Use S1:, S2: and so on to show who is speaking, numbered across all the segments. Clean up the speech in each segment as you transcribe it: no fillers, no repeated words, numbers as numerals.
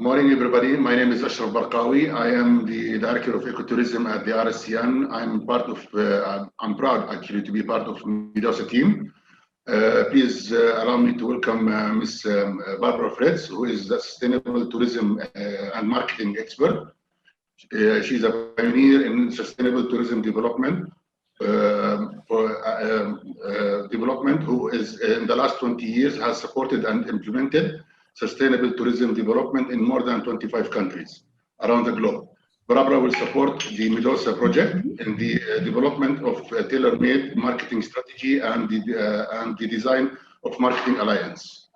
S1: Morning, everybody. My name is Ashraf Barqawi. I am the Director of Ecotourism at the RSCN. I'm proud actually to be part of Medosa team. Please allow me to welcome Ms. Barbara Fritz, who is the Sustainable Tourism and Marketing Expert. She's a pioneer in sustainable tourism development, who is in the last 20 years has supported and implemented sustainable tourism development in more than 25 countries around the globe. Barbara will support the Medosa project in the development of a tailor-made marketing strategy and the design of marketing alliance.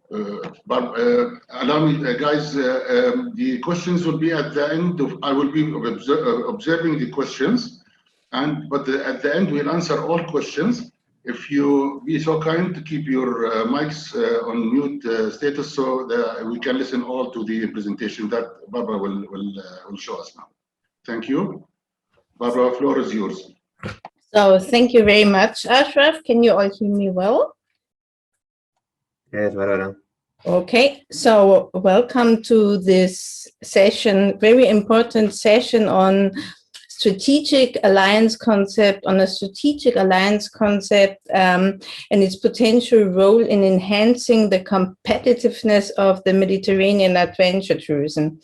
S1: Allow me, guys, the questions will be at the end of, I will be observing the questions, but at the end we'll answer all questions. If you be so kind to keep your mics on mute status so that we can listen all to the presentation that Barbara will show us now. Thank you. Barbara, floor is yours.
S2: So thank you very much, Ashraf. Can you all hear me well?
S3: Yes, Barbara.
S2: Okay, so welcome to this session, very important session on strategic alliance concept, and its potential role in enhancing the competitiveness of the Mediterranean adventure tourism.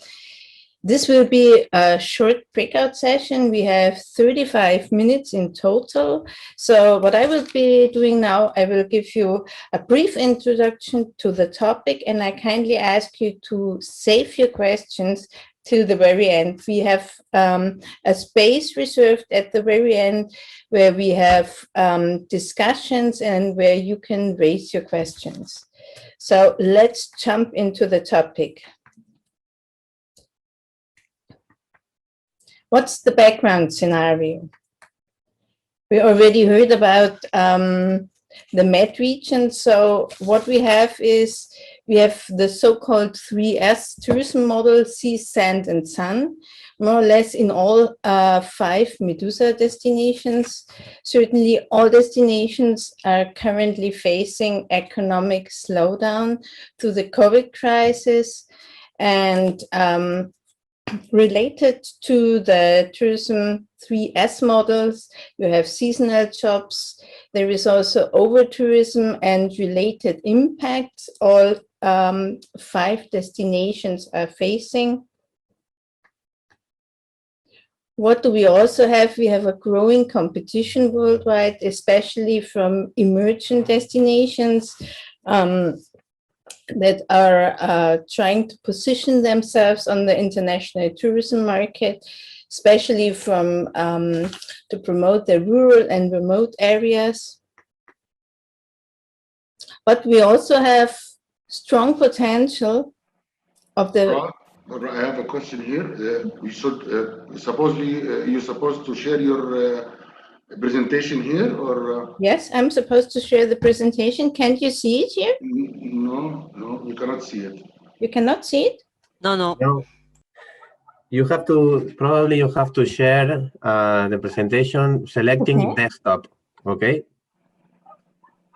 S2: This will be a short breakout session. We have 35 minutes in total. So what I will be doing now, I will give you a brief introduction to the topic, and I kindly ask you to save your questions till the very end. We have a space reserved at the very end where we have discussions and where you can raise your questions. So let's jump into the topic. What's the background scenario? We already heard about the Med region. So what we have is, we have the so-called 3S tourism model: sea, sand, and sun, more or less in all 5 Medusa destinations. Certainly all destinations are currently facing economic slowdown through the COVID crisis, and related to the tourism 3S models, you have seasonal jobs. There is also over-tourism and related impacts all 5 destinations are facing. What do we also have? We have a growing competition worldwide, especially from emerging destinations that are trying to position themselves on the international tourism market, especially from to promote the rural and remote areas. But we also have strong potential of the...
S1: I have a question here. We should supposedly you're supposed to share your presentation here, or?
S2: Yes, I'm supposed to share the presentation. Can't you see it here?
S1: No, you cannot see it.
S2: You cannot see it?
S3: No. You have to, probably you have to share the presentation selecting desktop, okay?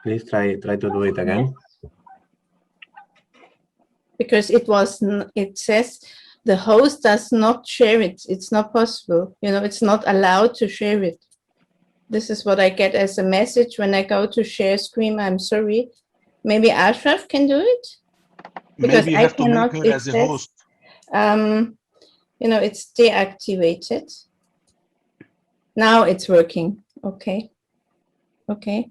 S3: Please try to do it again.
S2: Because it says the host does not share it. It's not possible. You know, it's not allowed to share it. This is what I get as a message when I go to share screen. I'm sorry. Maybe Ashraf can do it? Because
S4: maybe you have to make her as a host.
S2: You know, it's deactivated. Now it's working. Okay. Okay.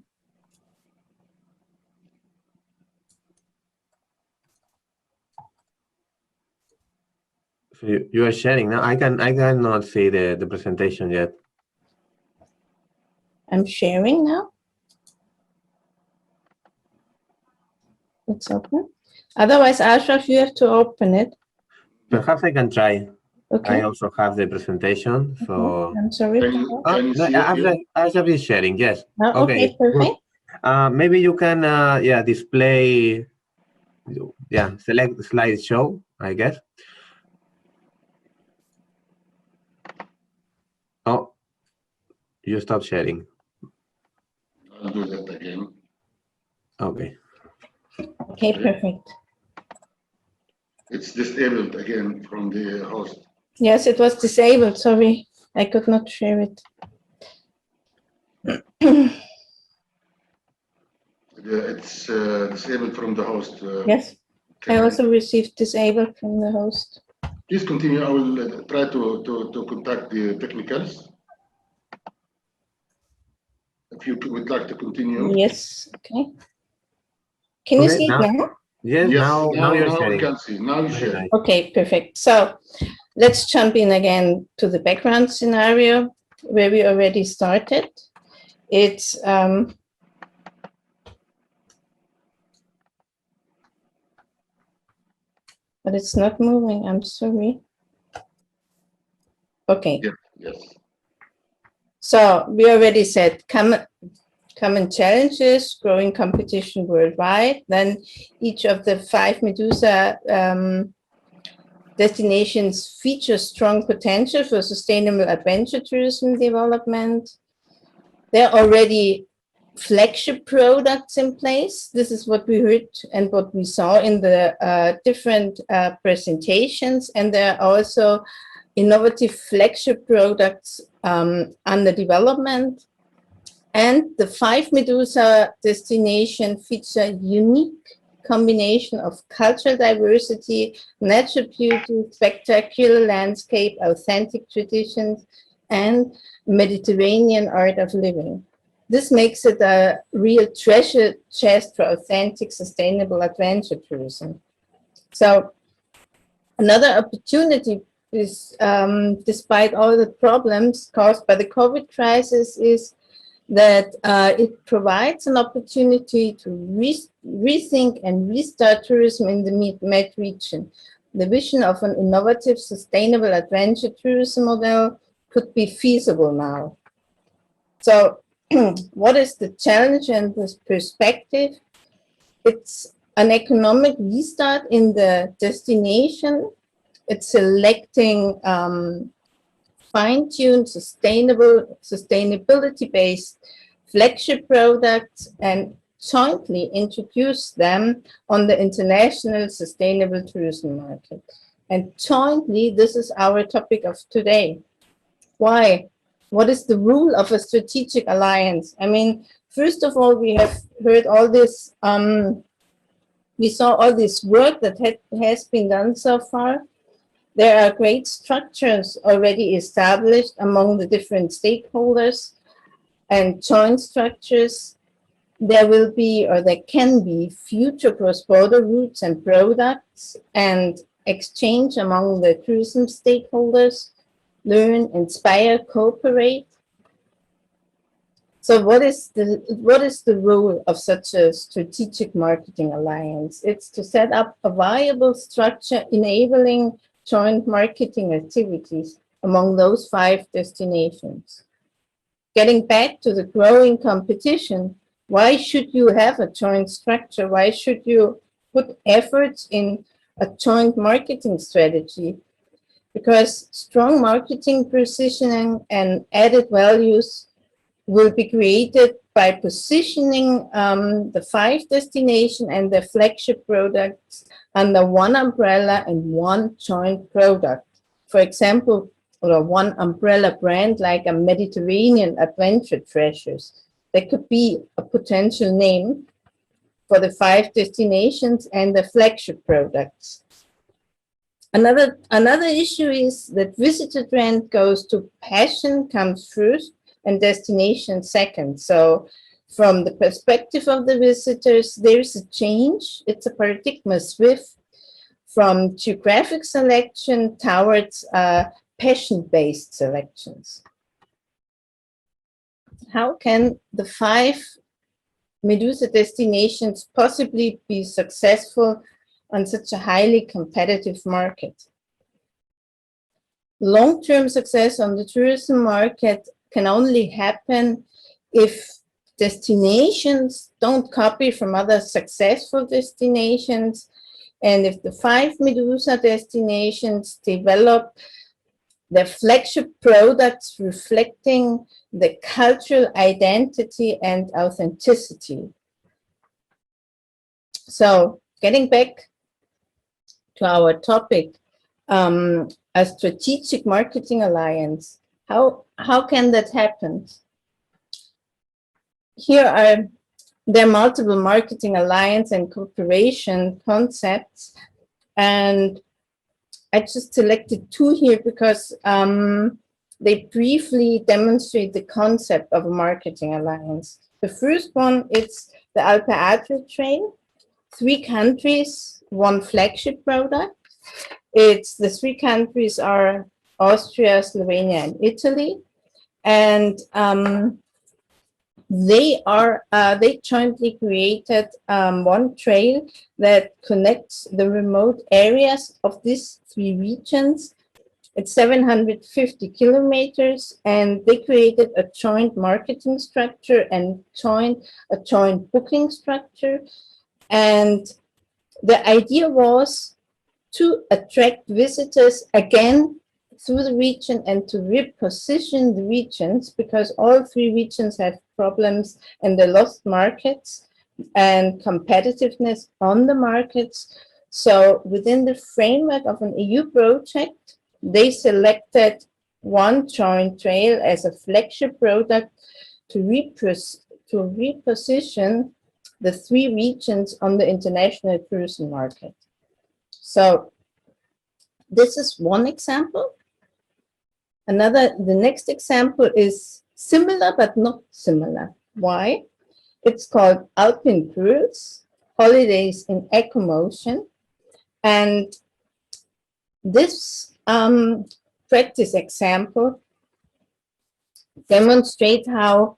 S3: So you are sharing now. I cannot see the presentation yet.
S2: I'm sharing now. It's open. Otherwise, Ashraf, you have to open it.
S3: Perhaps I can try.
S2: Okay.
S3: I also have the presentation, so...
S2: I'm sorry.
S3: Ashraf is sharing, yes.
S2: Okay, perfect.
S3: Maybe you can, display, select slideshow, I guess. Oh, you stop sharing.
S1: I'll do that again.
S3: Okay.
S2: Okay, perfect.
S1: It's disabled again from the host.
S2: Yes, it was disabled. Sorry, I could not share it.
S1: It's disabled from the host.
S2: Yes, I also received disabled from the host.
S1: Please continue. I will try to contact the technicals. If you would like to continue.
S2: Yes, okay. Can you see it now?
S3: Yes, now you're
S1: now
S3: sharing.
S1: we can see. Now you share.
S3: Nice.
S2: Okay, perfect. So let's jump in again to the background scenario where we already started. It's but it's not moving. I'm sorry. Okay.
S1: Yeah, yes.
S2: So we already said common challenges, growing competition worldwide. Then each of the 5 Medusa destinations feature strong potential for sustainable adventure tourism development. There are already flagship products in place. This is what we heard and what we saw in the different presentations. And there are also innovative flagship products under development. And the 5 Medusa destination feature a unique combination of cultural diversity, natural beauty, spectacular landscape, authentic traditions, and Mediterranean art of living. This makes it a real treasure chest for authentic, sustainable adventure tourism. So another opportunity is, despite all the problems caused by the COVID crisis, is that it provides an opportunity to rethink and restart tourism in the Med region. The vision of an innovative, sustainable adventure tourism model could be feasible now. So what is the challenge and the perspective? It's an economic restart in the destination. It's selecting fine-tuned, sustainability-based flagship products and jointly introduce them on the international sustainable tourism market. And jointly, this is our topic of today. Why? What is the rule of a strategic alliance? I mean, first of all, we have heard all this, we saw all this work that has been done so far. There are great structures already established among the different stakeholders and joint structures. There will be, or there can be, future cross-border routes and products and exchange among the tourism stakeholders, learn, inspire, cooperate. So what is the role of such a strategic marketing alliance? It's to set up a viable structure enabling joint marketing activities among those 5 destinations. Getting back to the growing competition, why should you have a joint structure? Why should you put efforts in a joint marketing strategy? Because strong marketing positioning and added values will be created by positioning the 5 destinations and their flagship products under one umbrella and one joint product. For example, or one umbrella brand like a Mediterranean Adventure Treasures. That could be a potential name for the 5 destinations and the flagship products. Another issue is that visitor trend goes to passion comes first and destination second. So from the perspective of the visitors, there's a change. It's a paradigm shift from geographic selection towards passion-based selections. How can the 5 Medusa destinations possibly be successful on such a highly competitive market? Long-term success on the tourism market can only happen if destinations don't copy from other successful destinations, and if the 5 Medusa destinations develop their flagship products reflecting the cultural identity and authenticity. So getting back to our topic, a strategic marketing alliance. How can that happen? There are multiple marketing alliance and cooperation concepts, and I just selected two here because they briefly demonstrate the concept of a marketing alliance. The first one is the Adventur Trail, 3 countries, 1 flagship product. The 3 countries are Austria, Slovenia, and Italy, and they jointly created 1 trail that connects the remote areas of these 3 regions. It's 750 kilometers, and they created a joint marketing structure and a joint booking structure. And the idea was to attract visitors again through the region and to reposition the regions, because all 3 regions have problems and they lost markets and competitiveness on the markets. So within the framework of an EU project, they selected 1 joint trail as a flagship product to reposition the 3 regions on the international tourism market. So this is one example. The next example is similar but not similar. Why? It's called Adventur, Holidays in Ecomotion. And this practice example demonstrates how,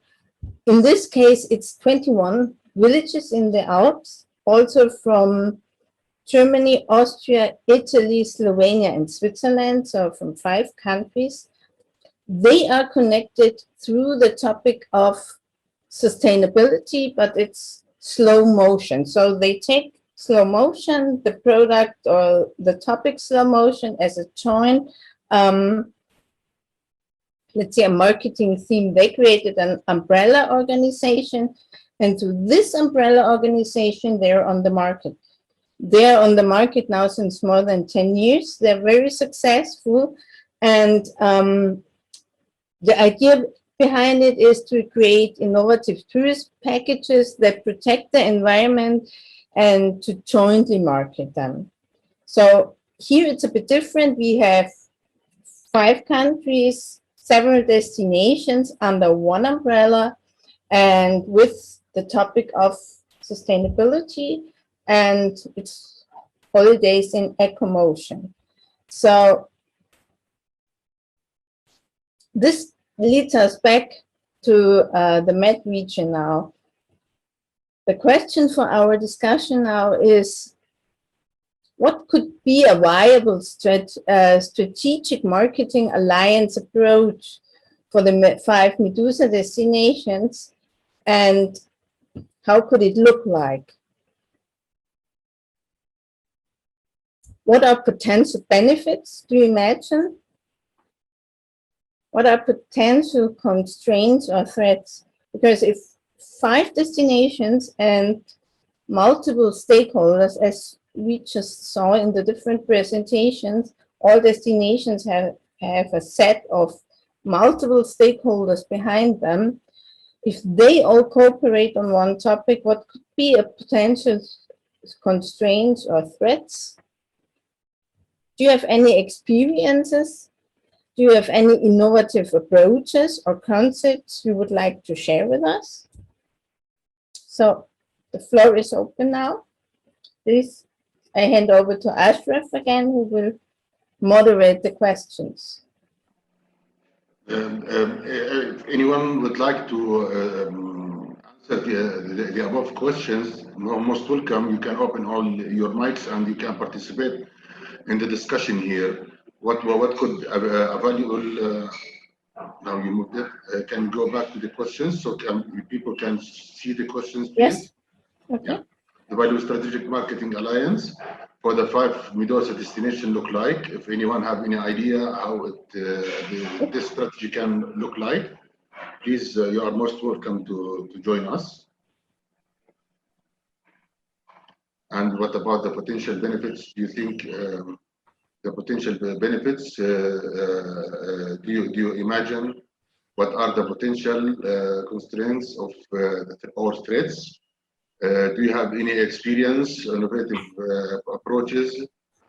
S2: in this case, it's 21 villages in the Alps, also from Germany, Austria, Italy, Slovenia, and Switzerland, so from 5 countries. They are connected through the topic of sustainability, but it's slow motion. So they take slow motion, the product or the topic slow motion, as a joint, let's say, a marketing theme. They created an umbrella organization, and through this umbrella organization, they're on the market. They're on the market now since more than 10 years. They're very successful, and the idea behind it is to create innovative tourist packages that protect the environment and to jointly market them. So here it's a bit different. We have 5 countries, several destinations under 1 umbrella, and with the topic of sustainability, and it's holidays in ecomotion. So this leads us back to the Med region now. The question for our discussion now is, what could be a viable strategic marketing alliance approach for the 5 Medusa destinations, and how could it look like? What are potential benefits, do you imagine? What are potential constraints or threats? Because if 5 destinations and multiple stakeholders, as we just saw in the different presentations, all destinations have a set of multiple stakeholders behind them. If they all cooperate on one topic, what could be a potential constraints or threats? Do you have any experiences? Do you have any innovative approaches or concepts you would like to share with us? So the floor is open now. Please, I hand over to Ashraf again, who will moderate the questions.
S1: If anyone would like to answer the above questions, you're most welcome. You can open all your mics and you can participate in the discussion here. What could a valuable, now you moved it, can you go back to the questions so people can see the questions, please?
S2: Yes. Okay.
S1: Yeah. The value strategic marketing alliance for the 5 Medusa destination look like. If anyone have any idea how this strategy can look like, please, you are most welcome to join us. And what about the potential benefits? Do you think the potential benefits? Do you imagine what are the potential constraints of or threats? Do you have any experience, innovative approaches,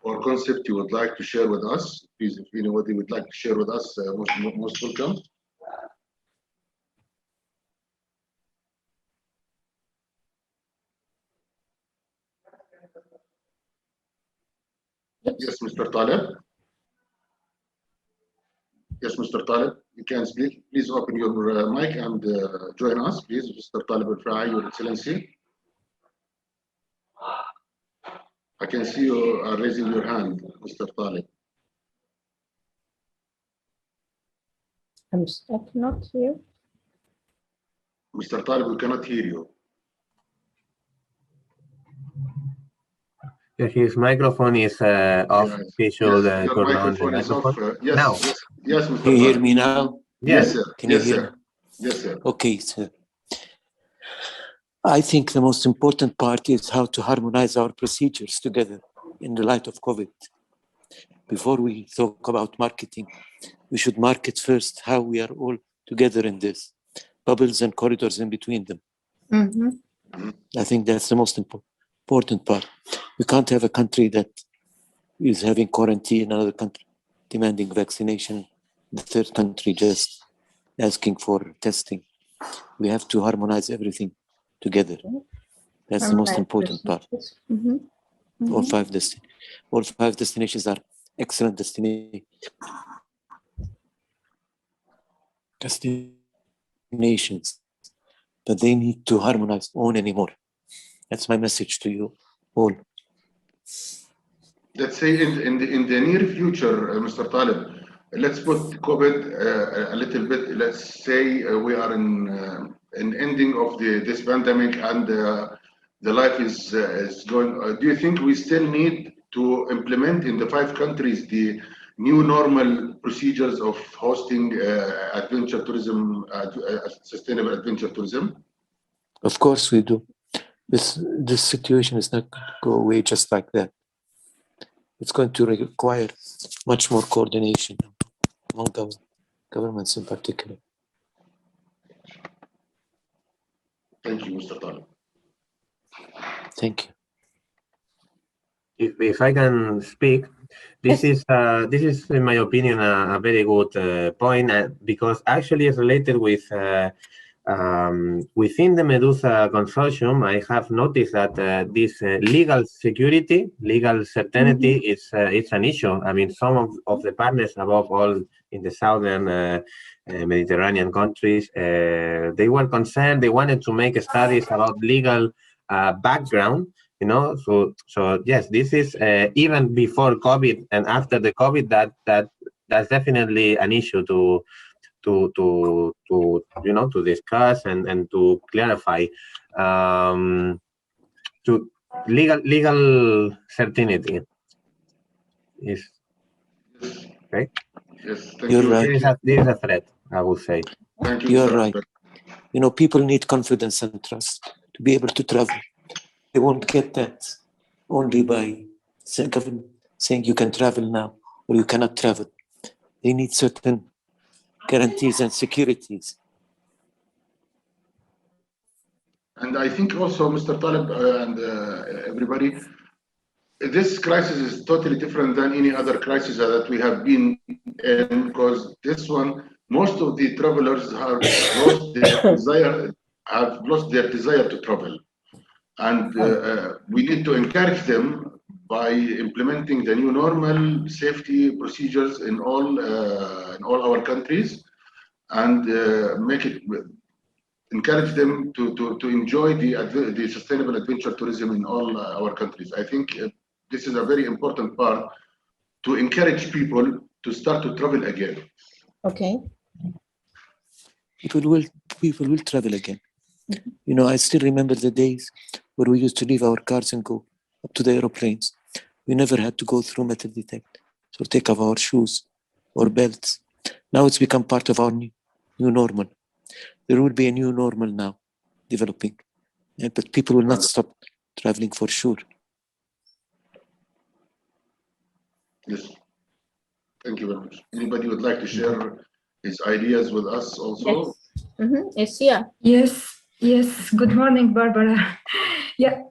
S1: or concept you would like to share with us? Please, if anybody would like to share with us, most welcome. Yes, Mr. Taleb. Yes, Mr. Taleb, you can speak. Please open your mic and join us, please, Mr. Taleb Al-Fai, Your Excellency. I can see you are raising your hand, Mr. Taleb.
S2: I cannot hear.
S1: Mr. Taleb, we cannot hear you.
S3: His microphone is off.
S1: Yes.
S3: He should
S1: Yes, your
S3: turn on the
S1: microphone is off.
S3: microphone.
S1: Yes,
S3: Now.
S1: yes, Mr.
S5: Can you hear
S1: Taleb.
S5: me now?
S3: Yes.
S1: Yes, sir.
S5: Can you
S1: Yes,
S5: hear
S1: sir.
S5: me?
S1: Yes, sir.
S5: Okay, sir. I think the most important part is how to harmonize our procedures together in the light of COVID. Before we talk about marketing, we should market first how we are all together in this, bubbles and corridors in between them.
S2: Mm-hmm.
S5: I think that's the most important part. We can't have a country that is having quarantine, another country demanding vaccination, the third country just asking for testing. We have to harmonize everything together. That's the most important part.
S2: Mm-hmm. Mm-hmm.
S5: All five destinations are excellent destinations, but they need to harmonize on anymore. That's my message to you all.
S1: Let's say in the near future, Mr. Taleb, let's put COVID a little bit. Let's say we are in an ending of this pandemic and the life is going. Do you think we still need to implement in the 5 countries the new normal procedures of hosting adventure tourism, sustainable adventure tourism?
S5: Of course we do. This situation is not going to go away just like that. It's going to require much more coordination among governments in particular.
S1: Thank you, Mr. Taleb.
S5: Thank
S3: you. If I can speak, this is in my opinion a very good point because actually it's related with within the Medusa consortium. I have noticed that this legal security, legal certainty is it's an issue. I mean, some of the partners, above all in the southern Mediterranean countries, they were concerned. They wanted to make studies about legal background. You know, so yes, this is even before COVID and after the COVID. That's definitely an issue to discuss and to clarify. To legal certainty is okay.
S1: Yes, thank
S5: You're
S1: you.
S5: right.
S3: This is a threat, I would say.
S1: Thank you.
S5: You're right. You know, people need confidence and trust to be able to travel. They won't get that only by government saying you can travel now or you cannot travel. They need certain guarantees and securities.
S1: And I think also, Mr. Taleb and everybody, this crisis is totally different than any other crisis that we have been in, because this one, most of the travelers have lost their desire to travel. And we need to encourage them by implementing the new normal safety procedures in all our countries, and encourage them to enjoy the sustainable adventure tourism in all our countries. I think this is a very important part to encourage people to start to travel again.
S2: Okay.
S5: People will travel again. You know, I still remember the days where we used to leave our cars and go up to the aeroplanes. We never had to go through metal detectors or take off our shoes or belts. Now it's become part of our new normal. There will be a new normal now developing, but people will not stop traveling for sure.
S1: Yes. Thank you very much. Anybody would like to share his ideas with us also?
S2: Yes. Yeah.
S6: Yes. Good morning, Barbara. Yeah.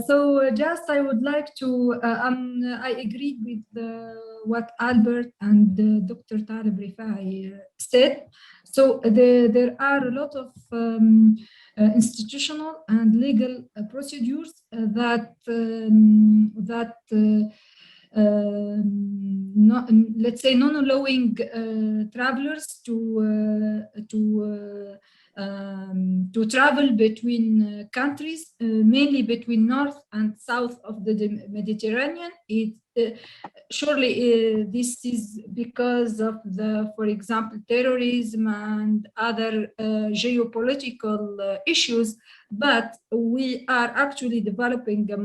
S6: So just I would like to. I agreed with what Albert and Dr. Talib Rifai said. So there are a lot of institutional and legal procedures that let's say non-allowing travelers to travel between countries, mainly between north and south of the Mediterranean. Surely this is because of for example, terrorism and other geopolitical issues. But we are actually developing a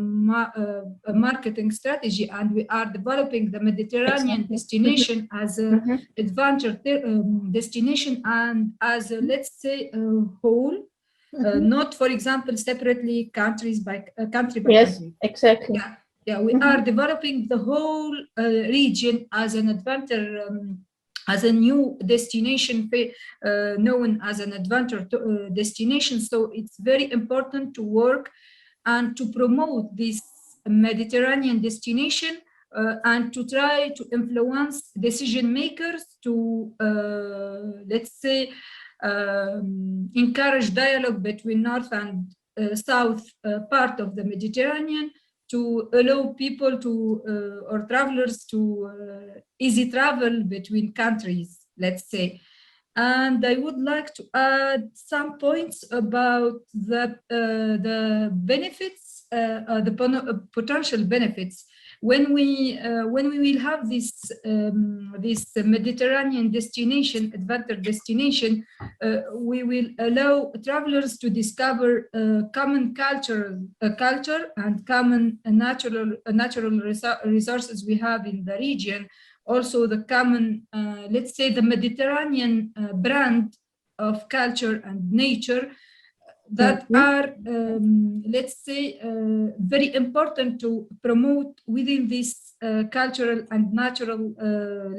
S6: marketing strategy, and we are developing the Mediterranean destination as an adventure destination and as a, let's say, a whole, not, for example, separately country by country.
S2: Exactly.
S6: Yeah, we are developing the whole region as an adventure. As a new destination known as an adventure destination. So it's very important to work and to promote this Mediterranean destination and to try to influence decision makers to, let's say, encourage dialogue between North and South part of the Mediterranean, to allow people to or travelers to easy travel between countries, let's say. And I would like to add some points about the benefits, the potential benefits. When we will have this Mediterranean destination, adventure destination, we will allow travelers to discover common culture and common natural resources we have in the region. Also the common, let's say, the Mediterranean brand of culture and nature that are, let's say, very important to promote within this cultural and natural,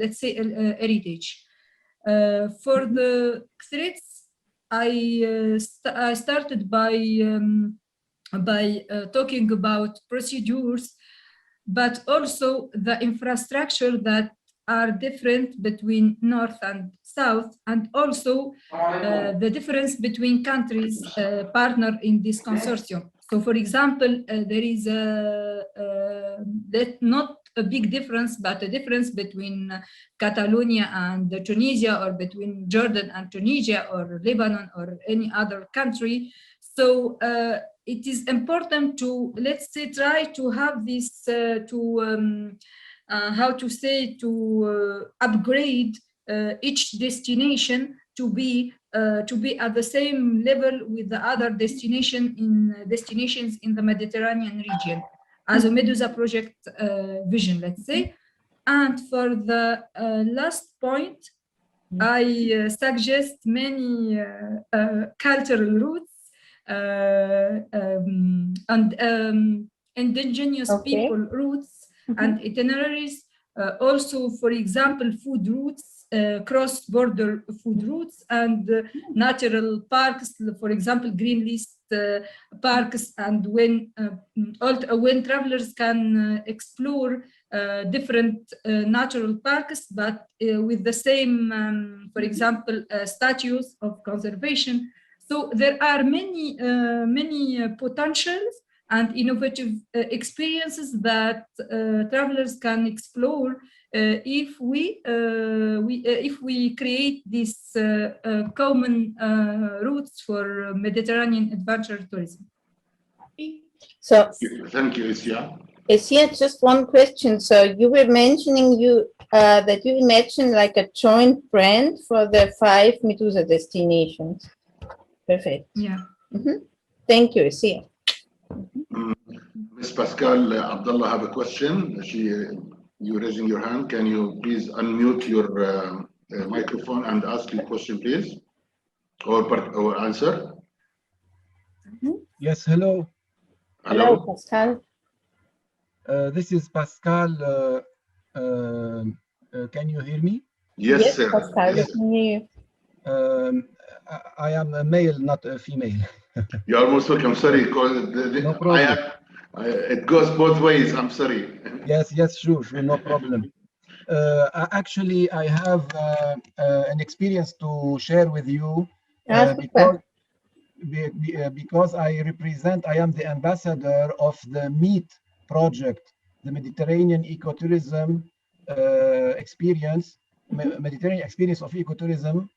S6: let's say, heritage. For the threats, I started by talking about procedures, but also the infrastructure that are different between North and South, and also the difference between countries partner in this consortium. So, for example, there is not a big difference, but a difference between Catalonia and Tunisia, or between Jordan and Tunisia, or Lebanon, or any other country. So it is important to, let's say, try to have this how to say, to upgrade each destination to be at the same level with the other destinations in the Mediterranean region, as a Medusa project vision, let's say. And for the last point, I suggest many cultural routes and indigenous people routes and itineraries. Also, for example, food routes, cross-border food routes, and natural parks, for example, green list parks, and when travelers can explore different natural parks, but with the same, for example, statues of conservation. So there are many potentials and innovative experiences that travelers can explore if we create these common routes for Mediterranean adventure tourism.
S2: So
S1: thank you, Isia.
S2: Isia, just one question. So you were mentioning that you imagine like a joint brand for the 5 Medusa destinations. Perfect.
S6: Yeah.
S2: Thank you, Isia.
S1: Ms. Pascal Abdullah have a question. You raising your hand. Can you please unmute your microphone and ask your question, please, or answer?
S7: Yes, hello.
S2: Hello, Pascal.
S7: This is Pascal Can you hear me?
S1: Yes, sir.
S2: Pascal,
S1: Yes.
S2: we can hear you.
S7: I am a male, not a female.
S1: You are most welcome. Sorry,
S7: No problem.
S1: it goes both ways. I'm sorry.
S7: Yes, sure, no problem. Actually, I have an experience to share with you because I am the ambassador of the MEET project, the Mediterranean Ecotourism experience, Mediterranean experience of ecotourism.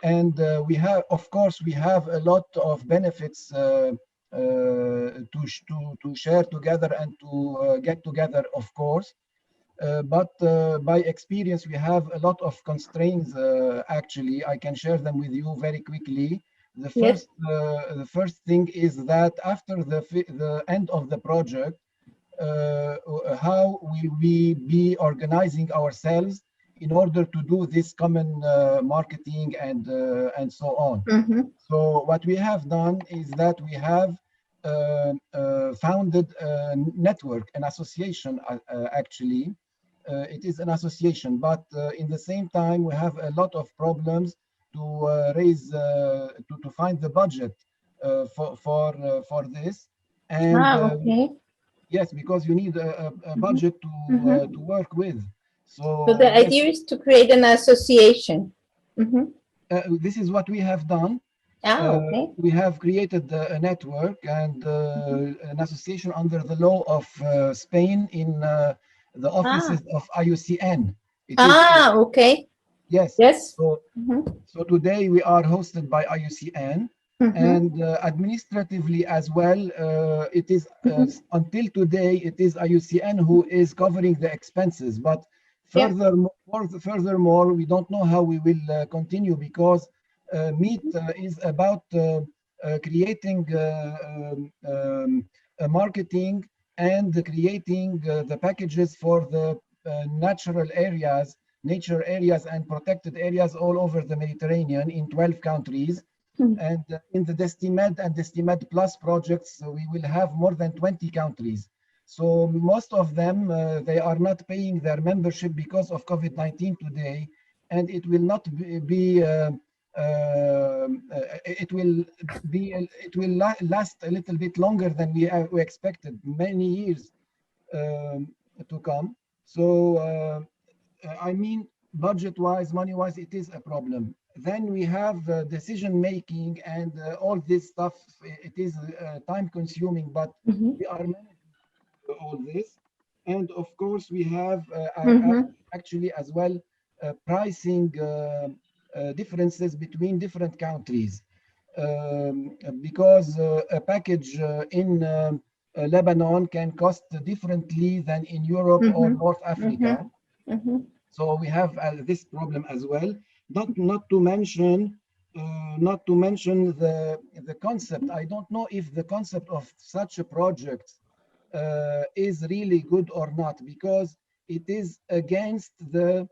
S7: And we have, of course, we have a lot of benefits to share together and to get together, of course. But by experience, we have a lot of constraints. Actually, I can share them with you very quickly. The first thing is that after the end of the project, how will we be organizing ourselves in order to do this common marketing and so on. So what we have done is that we have founded a network, an association actually. It is an association, but in the same time we have a lot of problems to raise to find the budget for this. And yes, because you need a budget to work with. So
S2: the idea is to create an association.
S7: This is what we have done. We have created a network and an association under the law of Spain in the offices of IUCN. Yes. So today we are hosted by IUCN. And administratively as well, it is until today it is IUCN who is covering the expenses. But furthermore, we don't know how we will continue because MEET is about creating marketing and creating the packages for the nature areas and protected areas all over the Mediterranean in 12 countries. And in the Destimed and Destimed Plus projects, we will have more than 20 countries. So most of them, they are not paying their membership because of COVID-19 today, and it will not be. It will last a little bit longer than we expected, many years to come. So I mean, budget-wise, money-wise, it is a problem. Then we have decision making and all this stuff. It is time-consuming, but we are managing all this. And of course, we have actually as well pricing differences between different countries, because a package in Lebanon can cost differently than in Europe or North Africa. So we have this problem as well. Not to mention the concept. I don't know if the concept of such a project is really good or not, because it is against the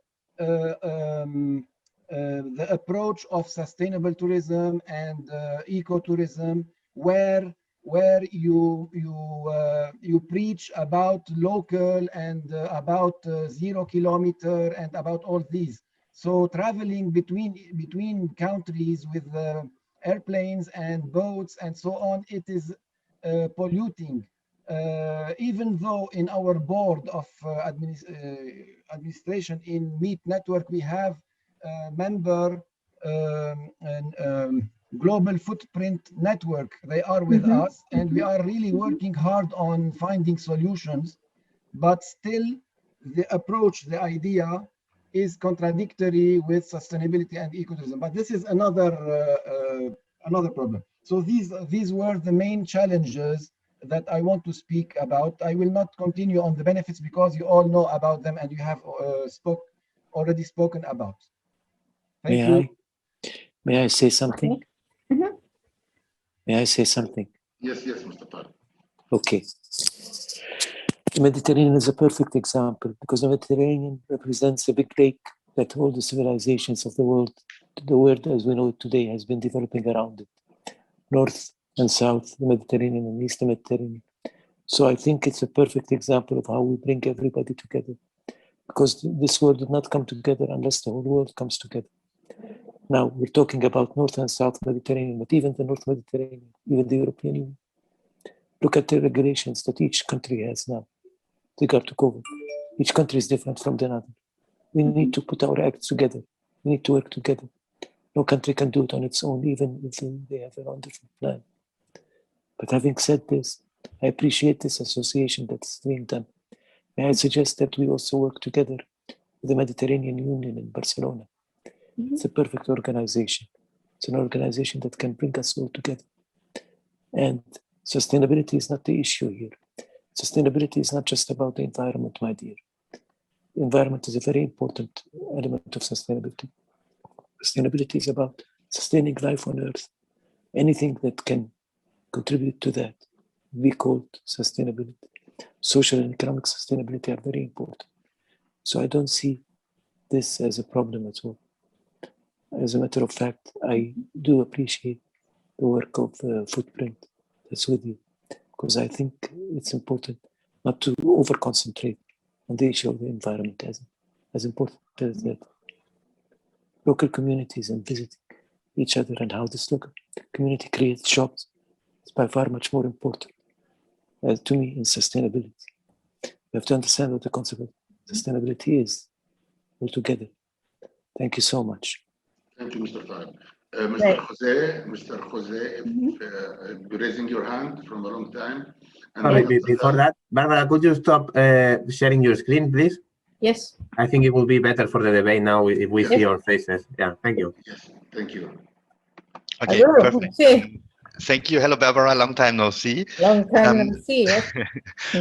S7: approach of sustainable tourism and ecotourism, where you preach about local and about 0 kilometer and about all these. So traveling between countries with airplanes and boats and so on, it is polluting. Even though in our board of administration in MEET network, we have member global footprint network. They are with us, and we are really working hard on finding solutions, but still the approach, the idea is contradictory with sustainability and ecotourism. But this is another problem. So these were the main challenges that I want to speak about. I will not continue on the benefits because you all know about them and you have already spoken about. Thank you.
S5: May I say something? May I say something?
S1: Yes, Mr. Tal.
S5: Okay. The Mediterranean is a perfect example because the Mediterranean represents a big lake that all the civilizations of the world as we know it today, has been developing around it. North and south, the Mediterranean and East Mediterranean. So I think it's a perfect example of how we bring everybody together, because this world did not come together unless the whole world comes together. Now we're talking about North and South Mediterranean, but even the North Mediterranean, even the European Union. Look at the regulations that each country has now with regard to COVID. Each country is different from the other. We need to put our acts together. We need to work together. No country can do it on its own, even if they have a wonderful plan. But having said this, I appreciate this association that's being done. May I suggest that we also work together with the Mediterranean Union in Barcelona. It's a perfect organization. It's an organization that can bring us all together. And sustainability is not the issue here. Sustainability is not just about the environment, my dear. The environment is a very important element of sustainability. Sustainability is about sustaining life on Earth. Anything that can contribute to that we called sustainability. Social and economic sustainability are very important. So I don't see this as a problem at all. As a matter of fact, I do appreciate the work of Footprint that's with you, because I think it's important not to over-concentrate on the issue of the environment as important as that. Local communities and visiting each other and how this local community creates jobs is by far much more important to me in sustainability. You have to understand what the concept of sustainability is altogether. Thank you so much.
S1: Thank you, Mr. Taib.
S2: Right.
S1: Mr. Jose, if you're raising your hand from a long time. And
S3: Sorry, before that, Barbara, could you stop sharing your screen, please?
S2: Yes.
S3: I think it will be better for the debate now if we see your faces. Yeah, thank you.
S1: Yes, thank you.
S8: Okay,
S2: Hello,
S8: perfect.
S2: Jose.
S8: Thank you. Hello, Barbara. Long time no see.
S2: Long time no see. Yes.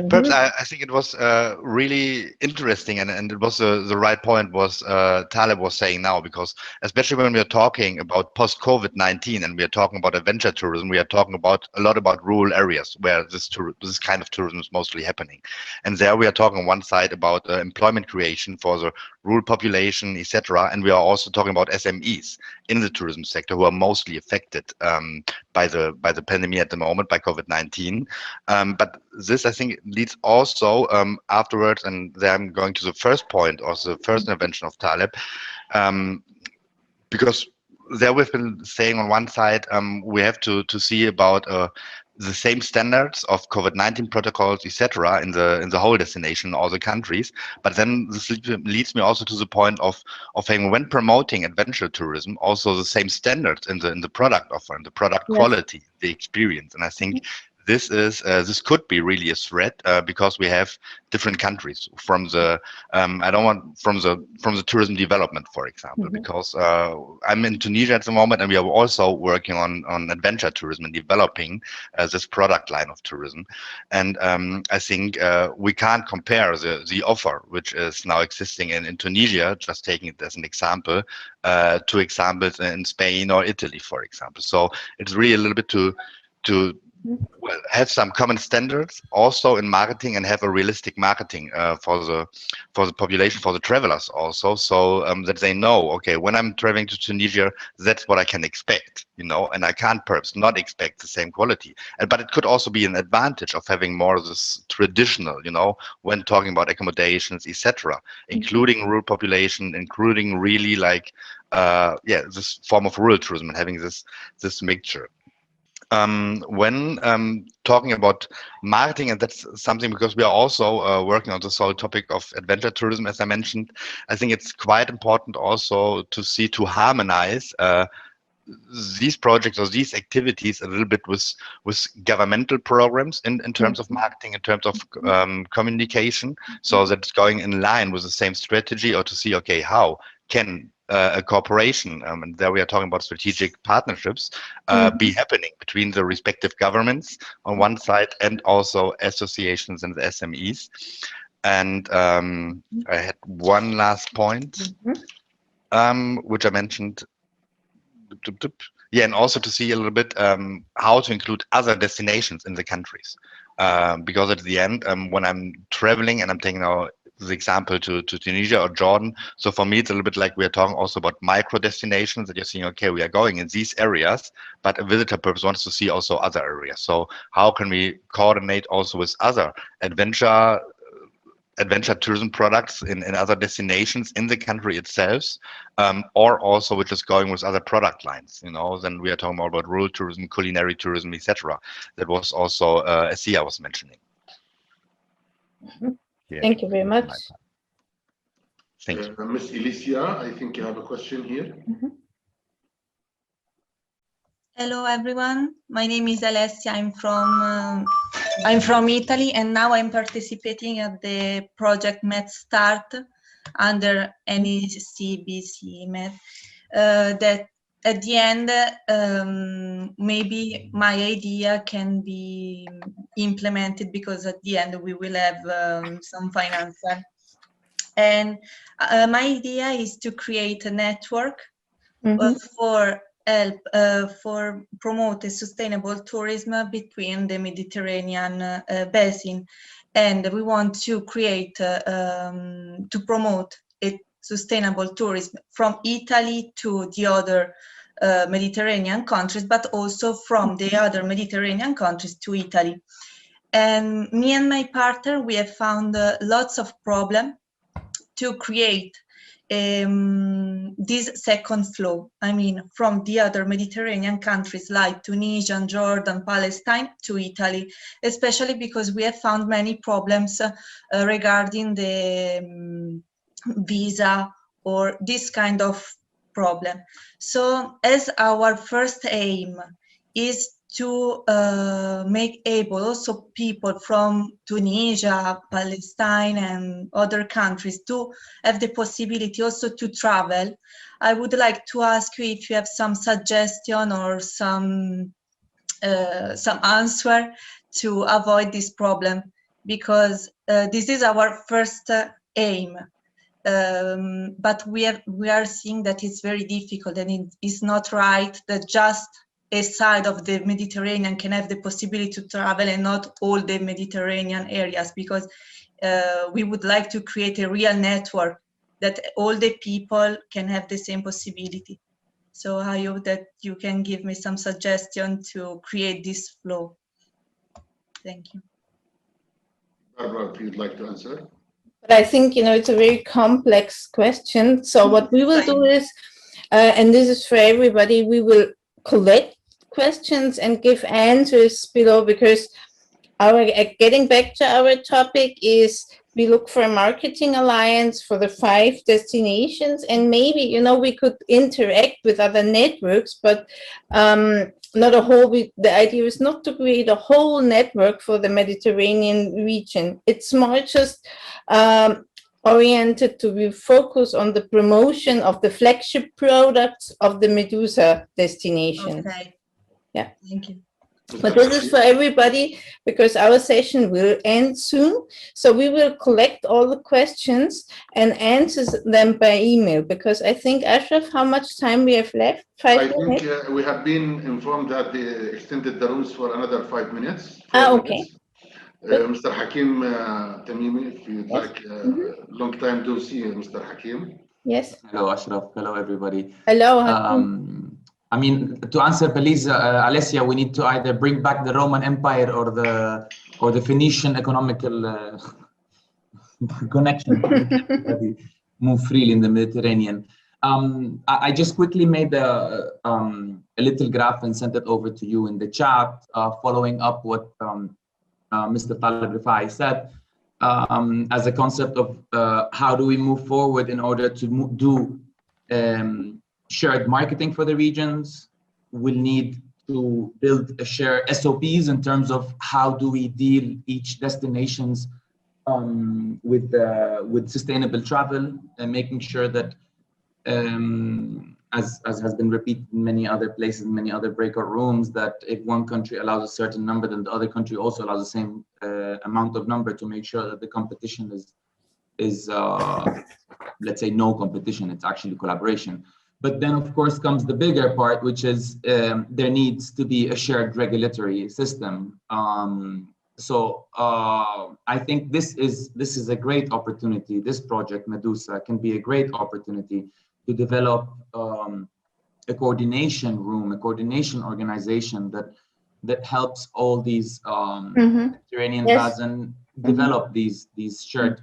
S8: Perhaps I think it was really interesting, and it was the right point was Taleb was saying now, because especially when we are talking about post-COVID-19 and we are talking about adventure tourism, we are talking about a lot about rural areas where this kind of tourism is mostly happening, and there we are talking on one side about employment creation for the rural population, etc., and we are also talking about SMEs in the tourism sector who are mostly affected by the pandemic at the moment, by COVID-19. But this, I think, leads also afterwards, and then I'm going to the first point, or the first intervention of Taleb, because there we've been saying on one side, we have to see about the same standards of COVID-19 protocols, etc., in the whole destination, all the countries. But then this leads me also to the point of having, when promoting adventure tourism, also the same standards in the product offer, and the product quality, the experience. And I think this could be really a threat because we have different countries from the from the tourism development, for example, because I'm in Tunisia at the moment, and we are also working on adventure tourism and developing this product line of tourism. And I think we can't compare the offer which is now existing in Tunisia, just taking it as an example, to examples in Spain or Italy, for example. So it's really a little bit to have some common standards also in marketing, and have a realistic marketing for the population, for the travelers also, so that they know, okay, when I'm traveling to Tunisia, that's what I can expect, and I can't perhaps not expect the same quality. But it could also be an advantage of having more of this traditional, when talking about accommodations, etc., including rural population, including really like this form of rural tourism, and having this mixture. When talking about marketing, and that's something, because we are also working on this whole topic of adventure tourism, as I mentioned, I think it's quite important also to harmonize these projects or these activities a little bit with governmental programs in terms of marketing, in terms of communication, so that it's going in line with the same strategy, or to see, okay, how can a cooperation, and there we are talking about strategic partnerships, be happening between the respective governments on one side, and also associations and the SMEs. And I had one last point, which I mentioned. Yeah, and also to see a little bit how to include other destinations in the countries, because at the end, when I'm traveling and I'm taking now the example to Tunisia or Jordan. So for me, it's a little bit like we're talking also about micro destinations that you're saying, okay, we are going in these areas, but a visitor purpose wants to see also other areas. So how can we coordinate also with other adventure tourism products in other destinations in the country itself, or also which is going with other product lines, you know, then we are talking more about rural tourism, culinary tourism, etc. That was also Asia was mentioning. Yeah,
S2: thank you very much.
S8: Thank you.
S1: Miss Alicia, I think you have a question here.
S9: Hello everyone, my name is Alessia. I'm from Italy, and now I'm participating at the project MedStart under NECBC Med. That at the end, maybe my idea can be implemented, because at the end we will have some financial. And my idea is to create a network for promote a sustainable tourism between the Mediterranean basin, and we want to create to promote a sustainable tourism from Italy to the other Mediterranean countries, but also from the other Mediterranean countries to Italy. And me and my partner, we have found lots of problems to create this second flow, I mean, from the other Mediterranean countries like Tunisia, Jordan, Palestine to Italy, especially because we have found many problems regarding the visa or this kind of problem. So as our first aim is to make able also people from Tunisia, Palestine, and other countries to have the possibility also to travel, I would like to ask you if you have some suggestion or some answer to avoid this problem, because this is our first aim. But we are seeing that it's very difficult, and it is not right that just a side of the Mediterranean can have the possibility to travel and not all the Mediterranean areas, because we would like to create a real network that all the people can have the same possibility. So I hope that you can give me some suggestion to create this flow. Thank you.
S1: Barbara, if you'd like to answer.
S2: But I think, you know, it's a very complex question. So what we will do is, and this is for everybody, we will collect questions and give answers below, because our getting back to our topic is we look for a marketing alliance for the 5 destinations, and maybe, you know, we could interact with other networks, but not a whole. The idea is not to create a whole network for the Mediterranean region. It's more just oriented to focus on the promotion of the flagship products of the Medusa destination.
S9: Okay.
S2: Yeah.
S9: Thank you.
S2: But this is for everybody, because our session will end soon. So we will collect all the questions and answer them by email, because I think, Ashraf, how much time we have left? 5 minutes?
S1: I think we have been informed that they extended the rooms for another 5 minutes.
S2: Okay.
S1: Mr. Hakim Tamimi, if you'd like, long time to see you, Mr. Hakim.
S2: Yes.
S10: Hello, Ashraf. Hello, everybody.
S2: Hello, Hakim.
S10: I mean, to answer please, Alessia, we need to either bring back the Roman Empire or the Phoenician economical connection. Move freely in the Mediterranean. I just quickly made a little graph and sent it over to you in the chat, following up what Mr. Talib Rifai said, as a concept of how do we move forward in order to do shared marketing for the regions. We'll need to build a shared SOPs in terms of how do we deal each destinations with sustainable travel, and making sure that as has been repeated in many other places, many other breakout rooms, that if one country allows a certain number, then the other country also allows the same amount of number, to make sure that the competition is let's say no competition, it's actually collaboration. But then, of course, comes the bigger part, which is there needs to be a shared regulatory system So I think this is a great opportunity. This project Medusa can be a great opportunity to develop a coordination room, a coordination organization that helps all these Mediterranean basin develop these shared